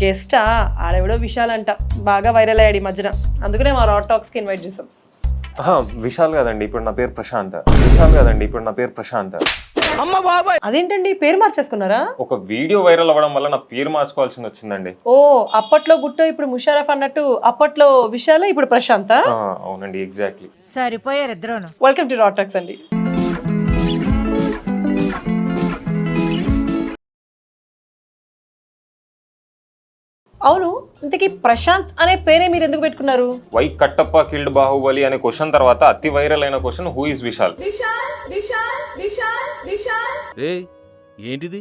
గెస్టా ఆడెవడో విశాలంట బాగా వైరల్ అయ్యాడు ఈ మధ్యన, అందుకనే మా రాట్ టాక్స్కి ఇన్వైట్ చేసాం. విశాల్ కదండి, ఇప్పుడు నా పేరు ప్రశాంత్. విశాల్ కదండి, ఇప్పుడు నా పేరు ప్రశాంత్. అదేంటండి పేరు మార్చేసుకున్నారా? ఒక వీడియో వైరల్ అవ్వడం వల్ల నా పేరు మార్చుకోవాల్సి వచ్చిందండి. ఓ, అప్పట్లో గుట్టో ఇప్పుడు ముషారఫ్ అన్నట్టు అప్పట్లో విశాల ఇప్పుడు ప్రశాంత. అవునండి, ఎగ్జాక్ట్లీ. సరిపోయారు ఇద్దరును. వెల్కమ్ టు రాట్ టాక్స్ అండి. అవును, ఇంతకీ ప్రశాంత్ అనే పేరే మీరు ఎందుకు పెట్టుకున్నారు? వై కట్టప్ప కిల్డ్ బాహుబలి అనే క్వశ్చన్ తర్వాత అతి వైరల్ అయిన క్వశ్చన్ హూ ఇస్ విశాల్. ఏంటిది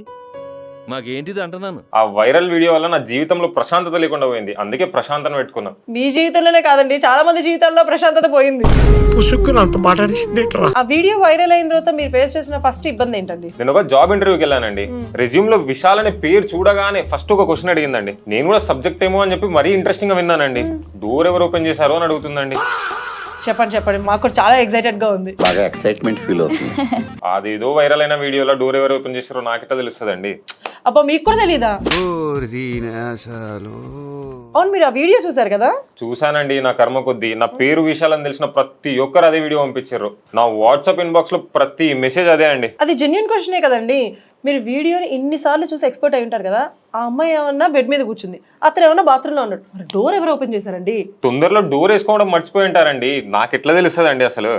మాకేంటిది అంటున్నాను. ఆ వైరల్ వీడియో వల్ల నా జీవితంలో ప్రశాంతత లేకుండా పోయింది, అందుకే ప్రశాంత్ అని పెట్టుకున్నా. మీ జీవితంలోనే కాదండి, చాలా మంది జీవితాల్లో ప్రశాంతత పోయింది. ఆ వీడియో వైరల్ అయిన తర్వాత మీరు ఫేస్ చేసిన ఫస్ట్ ఇబ్బంది ఏంటండి? నేను ఒక జాబ్ ఇంటర్వ్యూకి వెళ్ళానండి. రెజ్యూమ్ లో విశాల్ అనే పేరు చూడగానే ఫస్ట్ ఒక క్వశ్చన్ అడిగిందండి. నేను కూడా సబ్జెక్ట్ ఏమో అని చెప్పి మరీ ఇంట్రెస్టింగ్ గా విన్నానండి. డోర్ ఎవరు ఓపెన్ చేశారో అని అడుగుతుందండి. చెప్పండి, మాకు చాలా ఎక్సైటెడ్ గా ఉంది. బాగా ఎక్సైట్మెంట్ ఫీల్ అవుతుంది. అదేదో వైరల్ అయిన వీడియోలో డోర్ ఎవరు ఓపెన్ చేశారో నాకెట్లా తెలుస్తుందండి? అబ్బా, మీకు కూడా తెలీదా? అవును, మీరు ఆ వీడియో చూసారు కదా? చూసానండి. నా కర్మ కొద్దీ నా పేరు విశాల్ అని తెలిసిన ప్రతి ఒక్కరు అదే వీడియో పంపించారు. నా వాట్సాప్ ఇన్బాక్స్ లో ప్రతి మెసేజ్ అదే అండి. అది జెన్యూన్ క్వశ్చనే కదండి. మీరు వీడియోని ఇన్నిసార్లు చూసి ఎక్స్పర్ట్ అయి ఉంటారు కదా. ఆ అమ్మాయి ఏమన్నా బెడ్ మీద కూర్చుంది, అతను ఏమన్నా బాత్రూమ్ లో ఉన్నాడు, మరి డోర్ ఎవరు ఓపెన్ చేశారండి? తొందరలో డోర్ వేసుకోవడం మర్చిపోయి ఉంటారండి. నాకు ఎట్లా తెలుస్తుంది అండి అసలు?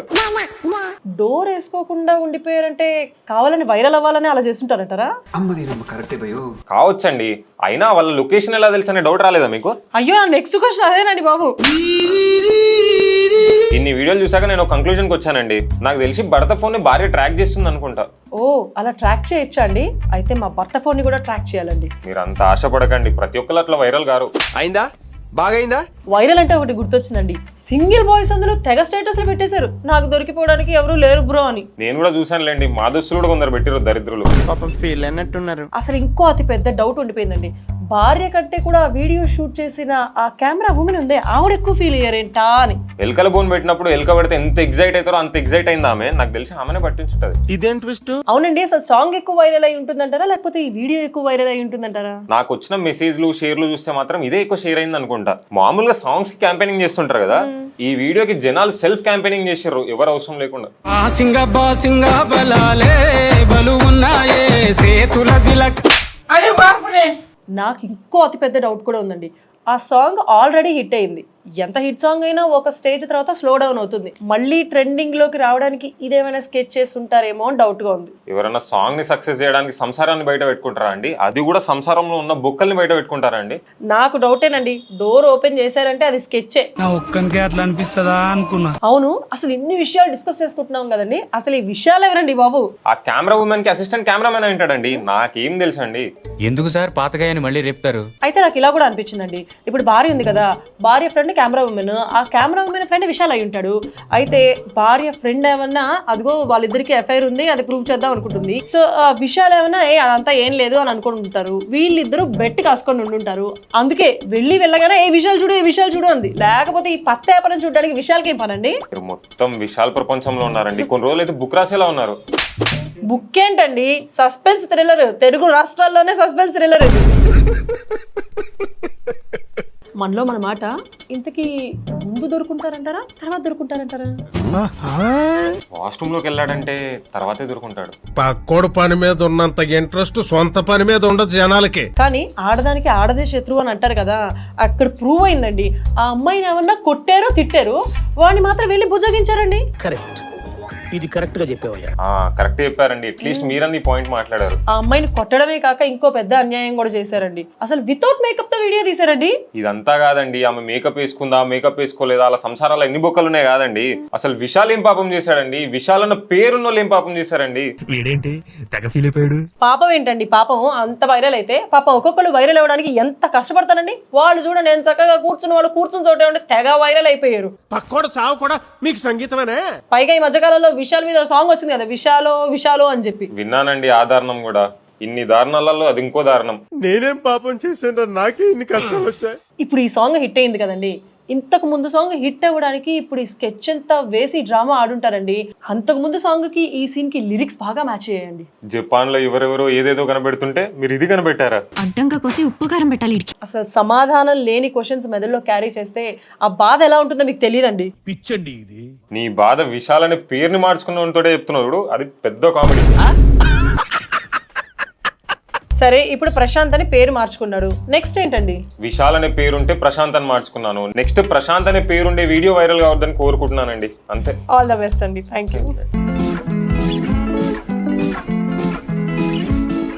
డోర్ వేసుకోకుండా ఉండిపోయారంటే కావాలని వైరల్ అవ్వాలని అలా చేస్తుంటారంటారా? కావచ్చండి, అయినా వాళ్ళ లొకేషన్ ఎలా తెలుసు అనే డౌట్ రాలేదా మీకు? అయ్యో, నెక్స్ట్ క్వశ్చన్ అదేనండి బాబు. ఇన్ని వీడియోలు చూసాక నేను కంక్లూజన్కి వచ్చానండి. నాకు తెలిసి భర్త ఫోన్ ని భార్య ట్రాక్ చేస్తుంది అనుకుంటా. ఓ, అలా ట్రాక్ చేయొచ్చా అండి? అయితే మా భర్త ఫోన్ ని కూడా ట్రాక్ చేయాలండి. మీరు అంత ఆశపడకండి, ప్రతి ఒక్కరు అట్లా వైరల్ గారు. అయిందా? బాగైందా? వైరల్ అంటే ఒకటి గుర్తొచ్చిందండి. సింగిల్ బాయ్స్ అందులో తెగ స్టేటస్లు పెట్టేశారు, నాకు దొరికిపోవడానికి ఎవరు లేరు బ్రో అని. నేను కూడా చూసానులేండి, మా దోస్తులు కూడా కొందరు పెట్టిరు దరిద్రులు. పాపం ఫీల్ అన్నట్టున్నారు. అసలు ఇంకో అతి పెద్ద డౌట్ ఉండిపోయిందండి. భార్య కంటే కూడా ఆ వీడియో షూట్ చేసిన ఆ కెమెరా ఉమెన్ ఉందే, ఆవిడ ఎక్కువ ఫీల్ అయ్యారేంటా అని. ఎల్కల బోన్ పెట్టినప్పుడు ఎల్క పడితే ఎంత ఎగ్జైట్ అవుతారో అంత ఎగ్జైట్ అయింది ఆమె. నాకు తెలిసి ఆమెనే పట్టించుంటది. ఇదేం ట్విస్ట్? అవునండి, అసలు సాంగ్ ఎక్కువ వైరల్ అయి ఉంటుందంటారా, లేకపోతే ఈ వీడియో ఎక్కువ వైరల్ అయి ఉంటుందంటారా? నాకు వచ్చిన మెసేజ్లు షేర్లు చూస్తే మాత్రం ఇదే ఎక్కువ షేర్ అయింది అనుకుంటా. మామూలుగా సాంగ్స్ కి క్యాంపెయినింగ్ చేస్తుంటారు కదా, ఈ వీడియోకి జనాలు సెల్ఫ్ క్యాంపెయినింగ్ చేశారు, ఎవరు అవసరం లేకుండా. నాకు ఇంకో అతి పెద్ద డౌట్ కూడా ఉందండి. ఆ సాంగ్ ఆల్రెడీ హిట్ అయింది. ఎంత హిట్ సాంగ్ అయినా ఒక స్టేజ్ తర్వాత స్లో డౌన్ అవుతుంది. మళ్ళీ ట్రెండింగ్ లోకి రావడానికి ఇదేమైనా స్కెచ్ చేస్తుంటారేమో అని డౌట్ గా ఉంది. ఎవరైనా సాంగ్ ని సక్సెస్ చేయడానికి సంసారాన్ని బయట పెట్టుకుంటారా అండి? అది కూడా సంసారంలో ఉన్న బొక్కల్ని బయట పెట్టుకుంటారా అండి? నాకు డౌటేనండి. డోర్ ఓపెన్ చేశారంటే అది స్కెచ్చే. అట్లా అనిపిస్తుందా అనుకున్నా. అవును, అసలు ఇన్ని విషయాలు డిస్కస్ చేసుకుంటున్నాం కదండి, అసలు ఈ విషయాలు ఎవరండి బాబు? ఆ కెమెరా ఉమెన్ కి అసిస్టెంట్ కెమెరామెన్ అంటాడండి. నాకేం తెలుసు అండి? ఎందుకు సార్ పాతగాయని మళ్ళీ రేపుతారు? అయితే నాకు ఇలా కూడా అనిపించిందండి. ఇప్పుడు భార్య ఉంది కదా, భార్య ఫ్రెండ్ కెమెరా ఉమెన్, ఆ కెమెరా ఉమెన్ ఫ్రెండ్ విశాల్ అయి ఉంటాడు. అయితే భార్య ఫ్రెండ్ ఏమన్నా అదిగో వాళ్ళిద్దరికి ఎఫ్ఐఆర్ ఉంది, అది ప్రూవ్ చేద్దాం అనుకుంటుంది. సో విశాల్ ఏమన్నా అదంతా ఏం లేదు అని అనుకుంటుంటారు. వీళ్ళిద్దరూ బెట్ కాసుకొని ఉండుంటారు. అందుకే వెళ్ళగానే ఏ విషయాలు చూడు, ఏ విషయాలు చూడు అంది. లేకపోతే ఈ పత్త వ్యాపారం చూడడానికి విశాల్కి ఏం పనండి? మీరు మొత్తం విశాల్ ప్రపంచంలో ఉన్నారండి. కొన్ని రోజులు అయితే బుక్ రాసేలా ఉన్నారు. బుక్ ఏంటండి, సస్పెన్స్ థ్రిల్లర్. తెలుగు రాష్ట్రాల్లోనే సస్పెన్స్ థ్రిల్లర్ ఇది. మనలో మన మాట. ఇంతకీ ముందు దొరుకుంటారంటారా, తర్వాత దొరుకుంటారంటారా? వాష్రూమ్ లోకి వెళ్ళాడంటే తర్వాతే దొరుకుంటాడు. పక్కోడు పని మీద ఉన్నంత ఇంట్రెస్ట్ సొంత పని మీద ఉండదు జనాలకి. కానీ ఆడదానికి ఆడదే శత్రువు అని అంటారు కదా, అక్కడ ప్రూవ్ అయిందండి. ఆ అమ్మాయిని ఏమన్నా కొట్టారో తిట్టారు, వాడిని మాత్రం వెళ్ళి బుజ్జగించారండి. కరెక్ట్, ఇది కరెక్ట్ గా చెప్పావయ్యా. కరెక్ట్ చెప్పారండి. అట్లీస్ట్ మీరన్నీ పాయింట్ మాట్లాడారు. ఆ అమ్మాయిని కొట్టడమే కాక ఇంకో పెద్ద అన్యాయం కూడా చేశారండి. అసలు వితౌట్ మేకప్ తో వీడియో తీసారండి. ఇదంతా కాదండి, ఆమె మేకప్ వేసుకుందా మేకప్ వేసుకోలేదా, అలా సంసారాలు ఎన్ని బొక్కలు ఉన్నాయి కాదండి. అసలు విశాల్ ఏం పాపం చేశాడండి? విశాల్ అన్న పేరున్న వాళ్ళు ఏం పాపం చేశారండి? వీడేంటి తెగ ఫీల్ అయిపోయాడు? పాపం ఏంటండి? పాపం అంత వైరల్ అయితే పాపం ఒక్కొక్కరు వైరల్ అవ్వడానికి ఎంత కష్టపడతారండి. వాళ్ళు చూడండి, నేను చక్కగా వాళ్ళు కూర్చుని చోటే ఉంటే తెగ వైరల్ అయిపోయారు. పక్కోడు చావు కూడా మీకు సంగీతమేనే. పైగా ఈ మధ్యకాలంలో విశాల్ మీద సాంగ్ వచ్చింది కదా, విశాలో అని చెప్పి. విన్నానండి ఆ దారుణం కూడా. ఇన్ని దారుణాలలో అది ఇంకో దారుణం. నేనేం పాపం చేశాను, నాకే ఇన్ని కష్టాలు వచ్చాయి. ఇప్పుడు ఈ సాంగ్ హిట్ అయింది కదండి, ఇంతకు ముందు సాంగ్ హిట్ అవ్వడానికి ఇప్పుడు ఈ స్కెచ్ అంతా వేసి డ్రామా ఆడుంటారండి. అంతకు ముందు సాంగ్ కి ఈ సీన్ కి లిరిక్స్ బాగా మ్యాచ్ అయ్యాయండి. జపాన్ లో ఎవరెవరో ఏదేదో కనబెడుతుంటే మీరు ఇది కనబెట్టారా? అడ్డంగా కోసి ఉప్పు కారం పెట్టాలి ఈడికి. అసలు సమాధానం లేని క్వశ్చన్స్ మెదడులో క్యారీ చేస్తే ఆ బాధ ఎలా ఉంటుందో మీకు తెలియదండి. పిచ్చండి ఇది. నీ బాధ విశాల్ అనే పేరుని మార్చుకున్నతోటే చెప్తున్నాడు, అది పెద్ద కామెడీ. సరే ఇప్పుడు ప్రశాంత్ అని పేరు మార్చుకున్నాడు, నెక్స్ట్ ఏంటండి? విశాల్ అనే పేరుంటే ప్రశాంత్ అని మార్చుకున్నాను. నెక్స్ట్ ప్రశాంత్ అనే పేరుండే వీడియో వైరల్ కావద్దని కోరుకుంటున్నానండి, అంతే. ఆల్ ద బెస్ట్ అండి, థ్యాంక్ యూ.